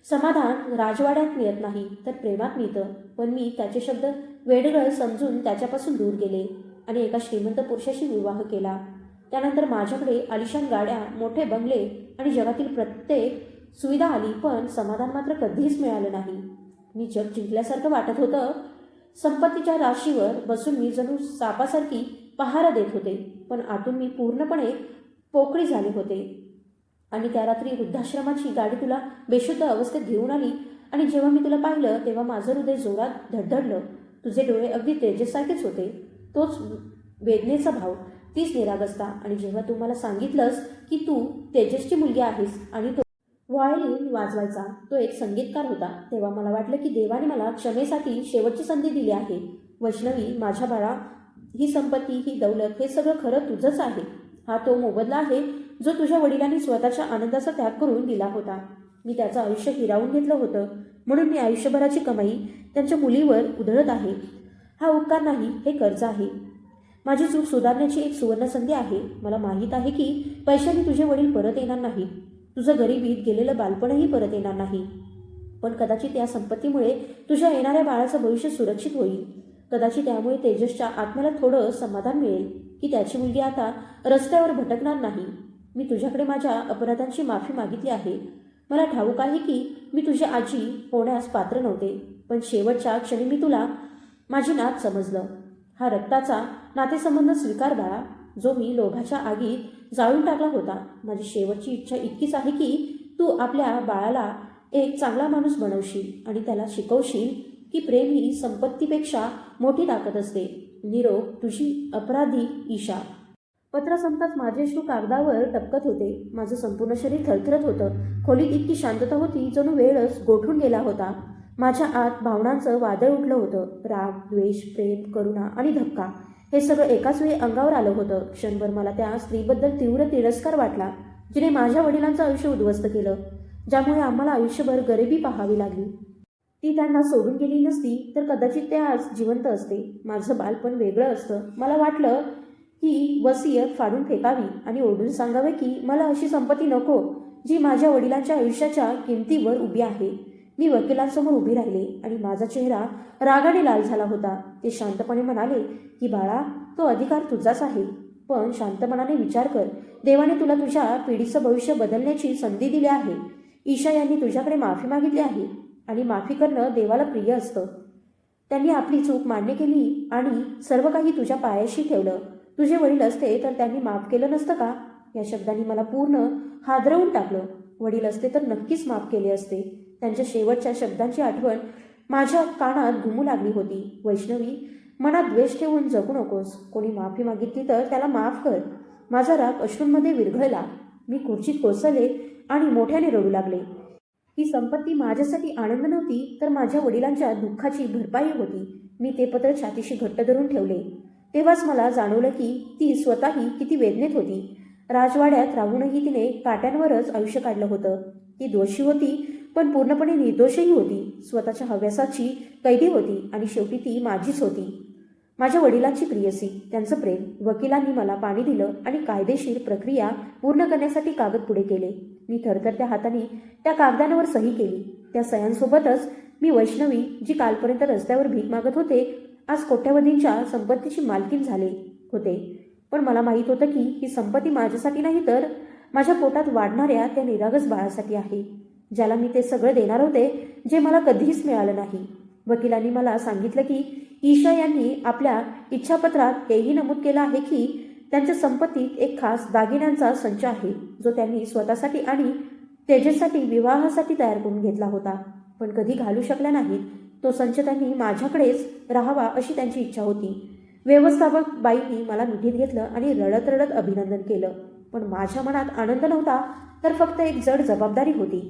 समाधान राजवाड्यात मिळत नाही तर प्रेमात मिळतं. पण मी त्याचे शब्द वेडगळ समजून त्याच्यापासून दूर गेले आणि एका श्रीमंत पुरुषाशी विवाह केला. त्यानंतर माझ्याकडे आलिशान गाड्या, मोठे बंगले आणि जगातील प्रत्येक सुविधा आली, पण समाधान मात्र कधीच मिळालं नाही. मी जग जिंकल्यासारखं वाटत होतं. संपत्तीच्या राशीवर बसून मी जणू सापासारखी पहारा देत होते, पण आतून मी पूर्णपणे पोकळी झाले होते. आणि त्या रात्री वृद्धाश्रमाची गाडी तुला बेशुद्ध अवस्थेत घेऊन आली आणि जेव्हा मी तुला पाहिलं तेव्हा माझं हृदय जोरात धडधडलं. तुझे डोळे अगदी तेजसारखेच होते. तोच वेदनेचा भाव, तीच निरागसता. आणि जेव्हा तू मला सांगितलंस की तू तेजसची मुलगी आहेस आणि तो व्हायोलिन वाजवायचा, तो एक संगीतकार होता, तेव्हा मला वाटलं की देवाने मला क्षमेसाठी शेवटची संधी दिली आहे. वैष्णवी, माझ्या बाळा, ही संपत्ती, ही दौलत, हे सगळं खरं तुझंच आहे. हा तो मोबदला आहे जो तुझ्या वडिलांनी स्वतःच्या आनंदाचा त्याग करून दिला होता. मी त्याचं आयुष्य हिरावून घेतलं होतं, म्हणून मी आयुष्यभराची कमाई त्यांच्या मुलीवर उधळत आहे. हा उपकार नाही, हे कर्ज आहे. माझी चूक सुधारण्याची एक सुवर्ण संधी आहे. मला माहीत आहे की पैशाने तुझे वडील परत येणार नाहीत, तुझं गरिबीत गेलेलं बालपणही परत येणार नाही, पण कदाचित या संपत्तीमुळे तुझ्या येणाऱ्या बाळाचं भविष्य सुरक्षित होईल. कदाचित त्यामुळे तेजसच्या आत्म्याला थोडं समाधान मिळेल की त्याची मुलगी आता रस्त्यावर भटकणार नाही. मी तुझ्याकडे माझ्या अपराधांची माफी मागितली आहे. मला ठाऊक आहे की मी तुझी आजी होण्यास पात्र नव्हते, पण शेवटच्या क्षणी मी तुला माझी नात समजलं. हा रक्ताचा नातेसंबंध स्वीकार बाळा, जो मी लोभाच्या आगीत जाळून टाकला होता. माझी शेवटची इच्छा इतकीच आहे की तू आपल्या बाळाला एक चांगला माणूस बनवशील आणि त्याला शिकवशील की प्रेम ही संपत्तीपेक्षा मोठी ताकद असते. निरोप, तुझी अपराधी ईशा. पत्र संपताच माझे अश्रू कागदावर टपकत होते. माझं संपूर्ण शरीर थरथरत होतं. खोलीत इतकी शांतता होती जणू वेळच गोठून गेला होता. माझ्या आत भावनांचं वादळ उठलं होतं. राग, द्वेष, प्रेम, करुणा आणि धक्का, हे सगळं एकाच वेळी अंगावर आलं होतं. क्षणभर मला त्या स्त्रीबद्दल तीव्र तिरस्कार वाटला, जिने माझ्या वडिलांचं आयुष्य उद्ध्वस्त केलं, ज्यामुळे आम्हाला आयुष्यभर गरिबी पाहावी लागली. ती त्यांना सोडून गेली नसती तर कदाचित ते आज जिवंत असते. माझं बालपण वेगळं असतं. मला वाटलं ही वसियत फाडून फेकावी आणि ओरडून सांगावे की मला अशी संपत्ती नको जी माझ्या वडिलांच्या आयुष्याच्या किमतीवर उभी आहे. मी वकिलांसमोर उभी राहिले आणि माझा चेहरा रागाने लाल झाला होता. ते शांतपणे म्हणाले की बाळा, तो अधिकार तुझाच आहे, पण शांत मनाने विचार कर. देवाने तुला तुझ्या पिढीचं भविष्य बदलण्याची संधी दिली आहे. ईशा यांनी तुझ्याकडे माफी मागितली आहे आणि माफी करणं देवाला प्रिय असतं. त्यांनी आपली चूक मान्य केली आणि सर्व काही तुझ्या पायाशी ठेवलं. तुझे वडील असते तर त्यांनी माफ केलं नसतं का? या शब्दांनी मला पूर्ण हादरवून टाकलं. वडील असते तर नक्कीच माफ केले असते. त्यांच्या शेवटच्या शब्दांची आठवण माझ्या कानात घुमू लागली होती. वैष्णवी, मनात द्वेष ठेवून जगू नकोस. कोणी माफी मागितली तर त्याला माफ कर. माझा राग अश्रूंमध्ये विरघळला. मी खुर्चीत कोसळले आणि मोठ्याने रडू लागले. ही संपत्ती माझ्यासाठी आनंद नव्हती, तर माझ्या वडिलांच्या दुःखाची भरपाई होती. मी ते पत्र छातीशी घट्ट धरून ठेवले. तेव्हाच मला जाणवलं की ती स्वतःही किती वेदनेत होती. राजवाड्यात राहूनही तिने काट्यांवरच आयुष्य काढलं होतं. ती दोषी होती, पण पूर्णपणे निर्दोषही होती. स्वतःच्या हव्यासाची कैदी होती आणि शेवटी ती माझीच होती. माझ्या वडिलांची प्रियसी, त्यांचं प्रेम. वकिलांनी मला पाणी दिलं आणि कायदेशीर प्रक्रिया पूर्ण करण्यासाठी कागद पुढे केले. मी थरथरत्या हाताने त्या कागदांवर सही केली. त्या सह्यांसोबतच मी वैष्णवी, जी कालपर्यंत रस्त्यावर भीक मागत होते, आज कोट्यावधींच्या संपत्तीची मालकीण झाले होते. पण मला माहीत होतं की ही संपत्ती माझ्यासाठी नाही, तर माझ्या पोटात वाढणाऱ्या त्या निरागस बाळासाठी आहे, ज्याला मी ते सगळं देणार होते जे मला कधीच मिळालं नाही. वकिलांनी मला सांगितलं की ईशा यांनी आपल्या इच्छापत्रात हेही नमूद केलं आहे की त्यांच्या संपत्तीत एक खास दागिन्यांचा संच आहे, जो त्यांनी स्वतःसाठी आणि तेजससाठी विवाहासाठी तयार करून घेतला होता, पण कधी घालू शकल्या नाहीत. तो संच त्यांनी माझ्याकडेच राहावा अशी त्यांची इच्छा होती. व्यवस्थापक बाईंनी मला मिठीत घेतलं आणि रडत रडत अभिनंदन केलं. पण माझ्या मनात आनंद नव्हता, तर फक्त एक जड जबाबदारी होती.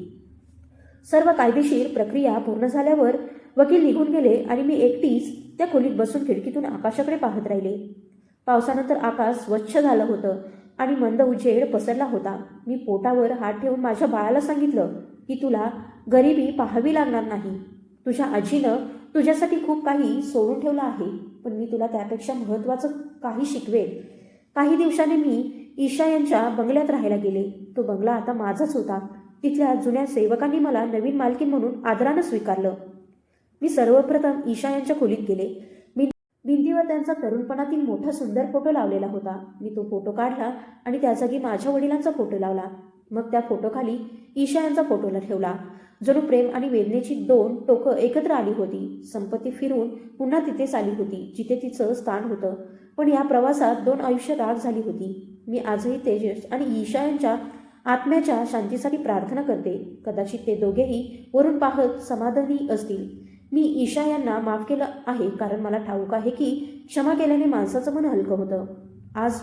सर्व कायदेशीर प्रक्रिया पूर्ण झाल्यावर वकील निघून गेले आणि मी एकटीच त्या खोलीत बसून खिडकीतून आकाशाकडे पाहत राहिले. पावसानंतर आकाश स्वच्छ झालं होतं आणि मंद उजेड पसरला होता. मी पोटावर हात ठेवून माझ्या बाळाला सांगितलं की तुला गरिबी पाहावी लागणार नाही. तुझ्या आजीनं तुझ्यासाठी खूप काही सोडून ठेवलं आहे, पण मी तुला त्यापेक्षा महत्त्वाचं काही शिकवेन. काही दिवसांनी मी ईशा यांच्या बंगल्यात राहायला गेले. तो बंगला आता माझाच होता. तिथल्या जुन्या सेवकांनी मला नवीन मालकीण म्हणून आदरानं स्वीकारलं. मी सर्वप्रथम ईशा यांच्या खोलीत गेले. भिंतीवर त्यांचा तरुणपणातील मोठा सुंदर फोटो लावलेला होता. मी तो फोटो काढला आणि त्या जागी माझ्या वडिलांचा फोटो लावला. मग त्या फोटोखाली ईशा यांचा फोटोला ठेवला. जणू प्रेम आणि वेदनेची दोन टोकं एकत्र आली होती. संपत्ती फिरून पुन्हा तिथेच आली होती जिथे तिचं स्थान होतं. पण या प्रवासात दोन आयुष्य राग झाली होती. मी आजही तेजस आणि ईशा यांच्या आत्म्याच्या शांतीसाठी प्रार्थना करते. कदाचित ते दोघेही वरून पाहत समाधानी असतील. मी ईशा यांना माफ केलं आहे कारण मला ठाऊक आहे की क्षमा केल्याने माणसाचं मन हलकं होतं. आज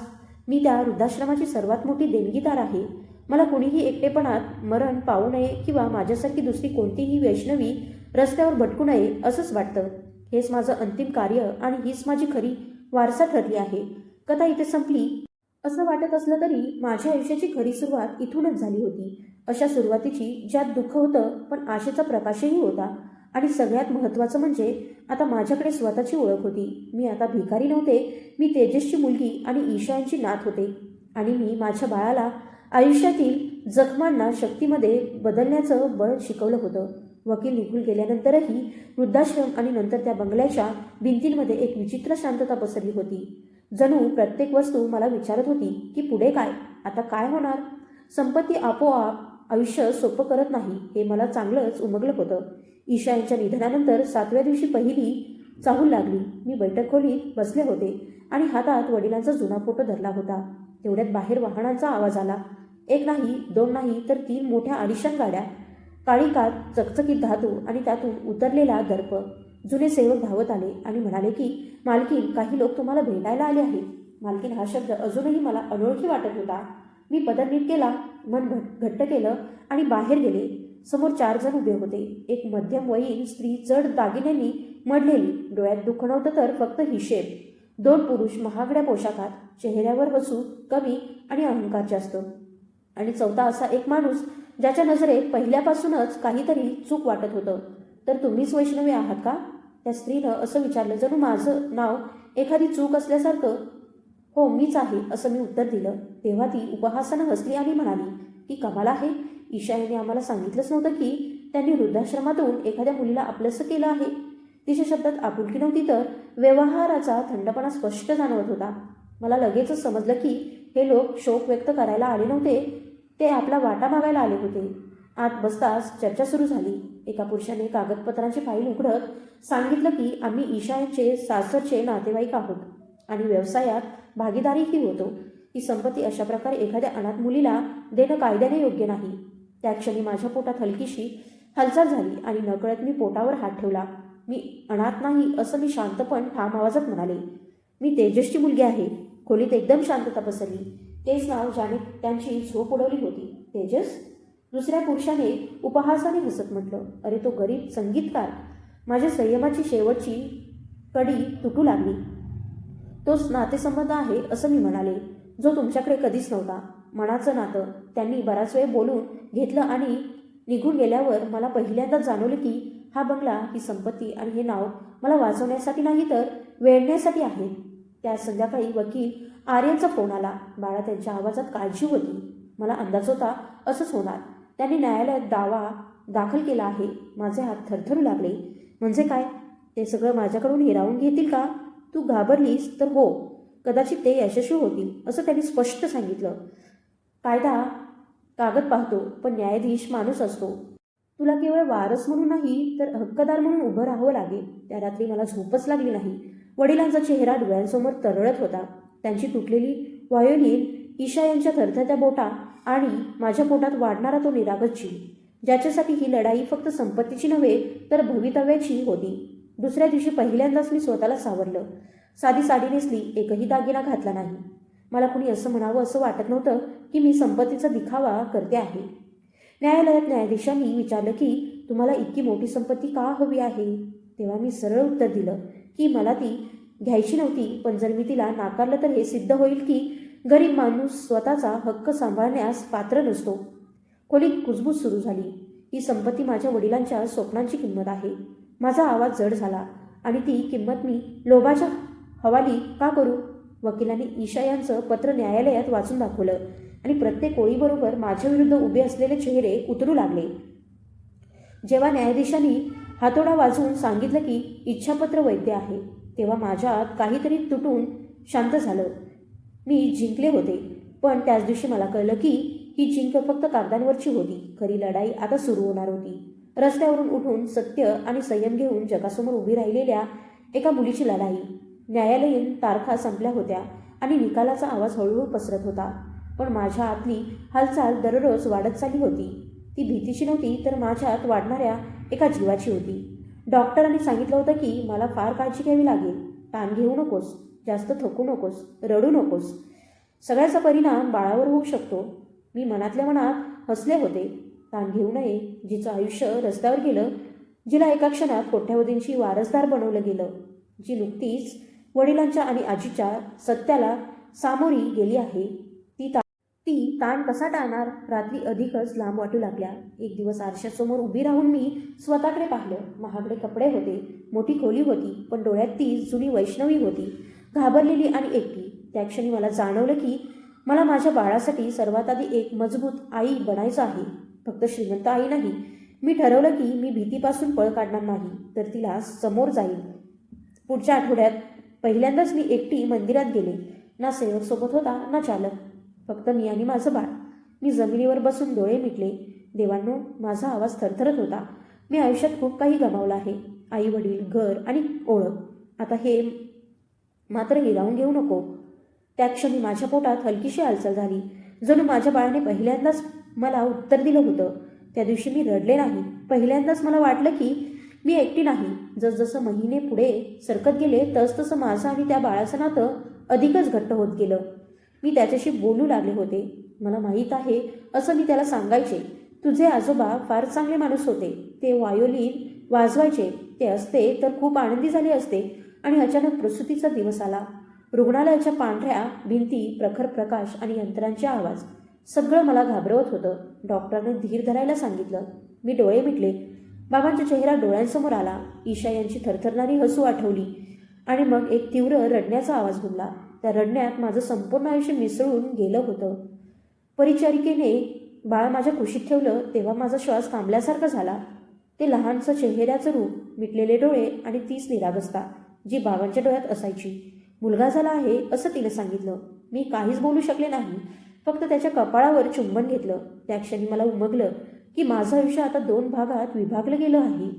मी त्या वृद्धाश्रमाची सर्वात मोठी देणगीदार आहे. मला कुणीही एकटेपणात मरण पावू नये किंवा माझ्यासारखी दुसरी कोणतीही वैष्णवी रस्त्यावर भटकू नये असंच वाटतं. हेच माझं अंतिम कार्य आणि हीच माझी खरी वारसा ठरली आहे. कथा इथे संपली असं वाटत असलं तरी माझ्या आयुष्याची खरी सुरुवात इथूनच झाली होती. अशा सुरुवातीची ज्यात दुःख होतं पण आशेचा प्रकाशही होता. आणि सगळ्यात महत्त्वाचं म्हणजे आता माझ्याकडे स्वतःची ओळख होती. मी आता भिकारी नव्हते. मी तेजसची मुलगी आणि ईशा यांची नात होते. आणि मी माझ्या बाळाला आयुष्यातील जखमांना शक्तीमध्ये बदलण्याचं बळ शिकवलं होतं. वकील निघून गेल्यानंतरही वृद्धाश्रम आणि नंतर त्या बंगल्याच्या भिंतींमध्ये एक विचित्र शांतता पसरली होती. जणू प्रत्येक वस्तू मला विचारत होती की पुढे काय, आता काय होणार. संपत्ती आपोआप आयुष्य सोपं करत नाही हे मला चांगलंच उमगलं होतं. ईशा यांच्या निधनानंतर 7व्या दिवशी पहिली चाहूल लागली. मी बैठक खोलीत बसले होते आणि हातात वडिलांचा जुना फोटो धरला होता. तेवढ्यात बाहेर वाहनांचा आवाज आला. एक नाही, दोन नाही, तर 3 मोठ्या आलिशान गाड्या, काळी कार, चकचकीत धातू आणि त्यातून उतरलेला दर्प. जुने सेवक धावत आले आणि म्हणाले की मालकीन, काही लोक तुम्हाला भेटायला आले आहेत. मालकीन हा शब्द अजूनही मला अनोळखी वाटत होता. मी पदर नीट केला, मन घट्ट केलं आणि बाहेर गेले. समोर 4 जण उभे होते. एक मध्यमवयीन स्त्री जड दागिन्यांनी मढलेली, डोळ्यात दुःख नव्हतं तर फक्त हिशेब. 2 पुरुष महागड्या पोशाखात, चेहऱ्यावर हसू कमी आणि अहंकार जास्त. आणि चौथा असा एक माणूस ज्याच्या नजरेत पहिल्यापासूनच काहीतरी चूक वाटत होतं. तर तुम्हीच वैष्णवी आहात का? त्या स्त्रीनं असं विचारलं, जणू माझं नाव एखादी चूक असल्यासारखं. हो, मीच आहे असं मी उत्तर दिलं. तेव्हा ती उपहासानं हसली आणि म्हणाली की कमाल आहे. ईशा यांनी आम्हाला सांगितलंच नव्हतं की त्यांनी वृद्धाश्रमातून एखाद्या मुलीला आपलंसं केलं आहे. तिच्या शब्दात आपुलकी नव्हती तर व्यवहाराचा थंडपणा स्पष्ट जाणवत होता. मला लगेचच समजलं की हे लोक शोक व्यक्त करायला आले नव्हते, ते आपला वाटा मागायला आले होते. आत बसताच चर्चा सुरू झाली. एका पुरुषाने कागदपत्रांची फाईल उघडत सांगितलं की आम्ही ईशा यांचे सासरचे नातेवाईक आहोत आणि व्यवसायात भागीदारीही होतो. ही संपत्ती अशा प्रकारे एखाद्या अनाथ मुलीला देणं कायद्याने योग्य नाही. त्या क्षणी माझ्या पोटात हलकीशी हालचाल झाली आणि नकळत मी पोटावर हात ठेवला. मी अनाथ नाही असं मी शांत पण ठाम आवाजात म्हणाले. मी तेजसची मुलगी आहे. खोलीत एकदम शांतता पसरली. तेच नाव ज्याने त्यांची झोप उडवली होती. तेजस? दुसऱ्या पुरुषाने उपहासाने हसत म्हटलं. अरे तो गरीब संगीतकार. माझ्या संयमाची शेवटची कडी तुटू लागली. तोच नातेसंबंध आहे असं मी म्हणाले, जो तुमच्याकडे कधीच नव्हता. मनाचं नातं. त्यांनी बराच वेळ बोलून घेतलं आणि निघून गेल्यावर मला पहिल्यांदा जाणवलं की हा बंगला, ही संपत्ती आणि हे नाव मला वाचवण्यासाठी नाही तर वेढण्यासाठी आहे. त्या संध्याकाळी वकील आर्यनचा फोन आला. बाळा, त्यांच्या आवाजात काळजी होती. मला अंदाज होता असंच होणार. त्यांनी न्यायालयात दावा दाखल केला आहे. माझे हात थरथरू लागले. म्हणजे काय? ते सगळं माझ्याकडून हिरावून घेतील का? तू घाबरलीस तर हो, कदाचित ते यशस्वी होतील असं त्यांनी स्पष्ट सांगितलं. कायदा कागद पाहतो पण न्यायाधीश माणूस असतो. तुला केवळ वारस म्हणून नाही तर हक्कदार म्हणून उभं राहावं लागेल. त्या रात्री मला झोपच लागली नाही. वडिलांचा चेहरा डोळ्यांसमोर तरळत होता. त्यांची तुटलेली व्हायोलिन, ईशा यांच्या थरथरत्या बोटा आणि माझ्या पोटात वाढणारा तो निरागस जीव, ज्याच्यासाठी ही लढाई फक्त संपत्तीची नव्हे तर भवितव्याची होती. दुसऱ्या दिवशी पहिल्यांदाच मी स्वतःला सावरलं. साधी साडी नेसली, एकही दागिना घातला नाही. मला कुणी असं म्हणावं असं वाटत नव्हतं की मी संपत्तीचा दिखावा करते आहे. न्यायालयात न्यायाधीशांनी विचारलं की तुम्हाला इतकी मोठी संपत्ती का हवी आहे? तेव्हा मी सरळ उत्तर दिलं की मला ती घ्यायची नव्हती, पण जर मी तिला नाकारलं तर हे सिद्ध होईल की गरीब माणूस स्वतःचा हक्क सांभाळण्यास पात्र नसतो. खोलीत कुजबूज सुरू झाली. ही संपत्ती माझ्या वडिलांच्या स्वप्नांची किंमत आहे. माझा आवाज जड झाला. आणि ती किंमत मी लोभाच्या हवाली का करू? वकिलांनी ईशा यांचं पत्र न्यायालयात वाचून दाखवलं आणि प्रत्येक ओळीबरोबर माझ्या विरुद्ध उभे असलेले चेहरे उतरू लागले. जेव्हा न्यायाधीशांनी हातोडा वाजवून सांगितलं की इच्छापत्र वैध आहे, तेव्हा माझ्यात काहीतरी तुटून शांत झालं. मी जिंकले होते, पण त्याच दिवशी मला कळलं की ही जिंक फक्त कागदांवरची होती. खरी लढाई आता सुरू होणार होती. रस्त्यावरून उठून सत्य आणि संयम घेऊन जगासमोर उभी राहिलेल्या एका मुलीची लढाई. न्यायालयीन तारखा संपल्या होत्या आणि निकालाचा आवाज हळूहळू पसरत होता. पण माझ्या आतली हालचाल दररोज वाढत चालली होती. ती भीतीची नव्हती, तर माझ्यात वाढणाऱ्या एका जीवाची होती. डॉक्टरांनी सांगितलं होतं की मला फार काळजी घ्यावी लागेल. ताण घेऊ नकोस, जास्त थकू नकोस, रडू नकोस. सगळ्याचा परिणाम बाळावर होऊ शकतो. मी मनातल्या मनात हसले होते. ताण घेऊ नये. जिचं आयुष्य रस्त्यावर गेलं, जिला एका क्षणात कोट्यावधींची वारसदार बनवलं गेलं, जी नुकतीच वडिलांच्या आणि आजीच्या सत्याला सामोरी गेली आहे, ती ताण कसा टाळणार? रात्री अधिकच लांब वाटू लागल्या. एक दिवस आरशासमोर उभी राहून मी स्वतःकडे पाहिलं. महागडे कपडे होते, मोठी खोली होती, पण डोळ्यात ती जुनी वैष्णवी होती, घाबरलेली आणि एकटी. त्या क्षणी मला जाणवलं की मला माझ्या बाळासाठी सर्वात आधी एक मजबूत आई बनायचं आहे. फक्त श्रीमंत आई नाही. मी ठरवलं की मी भीतीपासून पळ काढणार नाही, तर तिला समोर जाईल. पुढच्या आठवड्यात पहिल्यांदाच मी एकटी मंदिरात गेले. ना सेवक सोबत होता, ना चालक. फक्त मी आणि माझं बाळ. मी जमिनीवर बसून डोळे मिटले. देवांनो, माझा आवाज थरथरत होता. मी आयुष्यात खूप काही गमावलं आहे. आई वडील, घर आणि ओळख. आता हे मात्र हिरावून घेऊ नको. त्या क्षणी माझ्या पोटात हलकीशी हालचाल झाली. जणू माझ्या बाळाने पहिल्यांदाच मला उत्तर दिलं होतं. त्या दिवशी मी रडले नाही. पहिल्यांदाच मला वाटलं की मी एकटी नाही. जसजसं महिने पुढे सरकत गेले, तसतसं माझं आणि त्या बाळाचं नातं अधिकच घट्ट होत गेलं. मी त्याच्याशी बोलू लागले होते. मला माहीत आहे असं मी त्याला सांगायचे. तुझे आजोबा फार चांगले माणूस होते. ते व्हायोलिन वाजवायचे. ते असते तर खूप आनंदी झाले असते. आणि अचानक प्रसूतीचा दिवस आला. रुग्णालयाच्या पांढऱ्या भिंती, प्रखर प्रकाश आणि यंत्रांचे आवाज, सगळं मला घाबरवत होतं. डॉक्टरने धीर धरायला सांगितलं. मी डोळे मिटले. बाबांचा चेहरा डोळ्यांसमोर आला. ईशा यांची थरथरणारी हसू आठवली. आणि मग एक तीव्र रडण्याचा आवाज घुमला. त्या रडण्यात माझं संपूर्ण आयुष्य मिसळून गेलं होतं. परिचारिकेने बाळ माझ्या कुशीत ठेवलं तेव्हा माझा श्वास थांबल्यासारखा झाला. ते लहानसं चेहऱ्याचं रूप, मिटलेले डोळे आणि तीच निरागसता जी बाबांच्या डोळ्यात असायची. मुलगा झाला आहे असं तिने सांगितलं. मी काहीच बोलू शकले नाही. फक्त त्याच्या कपाळावर चुंबन घेतलं. त्या क्षणी मला उमगलं की माझं आयुष्य आता 2 भागात विभागलं गेलं आहे.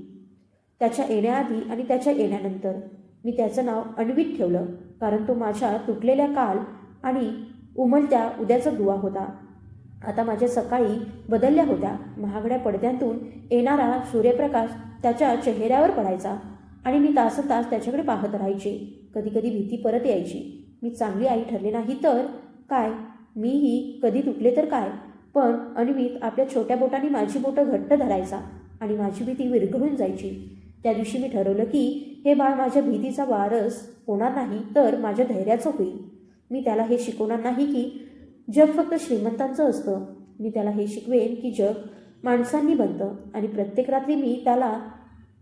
त्याच्या येण्याआधी आणि त्याच्या येण्यानंतर. मी त्याचं नाव अन्वित ठेवलं, कारण तो माझ्या तुटलेल्या काल आणि उमलत्या उद्याचा दुवा होता. आता माझ्या सकाळी बदलल्या होत्या. महागड्या पडद्यांतून येणारा सूर्यप्रकाश त्याच्या चेहऱ्यावर पडायचा आणि मी तासनतास त्याच्याकडे पाहत राहायचे. कधीकधी भीती परत यायची. मी चांगली आई ठरले नाही तर काय? मीही कधी तुटले तर काय? पण अन्वित आपल्या छोट्या बोटांनी माझी बोटं घट्ट धरायचा आणि माझी भीती विरघळून जायची. त्या दिवशी मी ठरवलं की हे बाळ माझ्या भीतीचा वारस होणार नाही, तर माझ्या धैर्याचं होईल. मी त्याला हे शिकवणार नाही की जग फक्त श्रीमंतांचं असतं. मी त्याला हे शिकवेन की जग माणसांनी बनतं. आणि प्रत्येक रात्री मी त्याला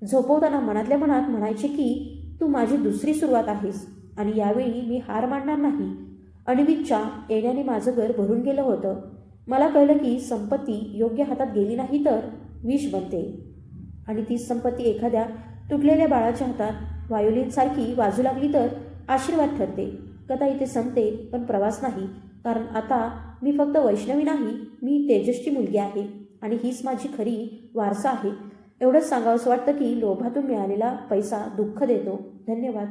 झोपवताना मनातल्या मनात म्हणायचे की तू माझी दुसरी सुरुवात आहेस आणि यावेळी मी हार मानणार नाही. अन्वितच्या येण्याने माझं घर भरून गेलं होतं. मला कळलं की संपत्ती योग्य हातात गेली नाही तर विष बनते, आणि तीच संपत्ती एखाद्या तुटलेल्या बाळाच्या हातात व्हायोलिनसारखी वाजू लागली तर आशीर्वाद ठरते. कथा इथे संपते, पण प्रवास नाही. कारण आता मी फक्त वैष्णवी नाही, मी तेजसची मुलगी आहे आणि हीच माझी खरी वारसा आहे. एवढंच सांगावंसं वाटतं की लोभातून मिळालेला पैसा दुःख देतो. धन्यवाद.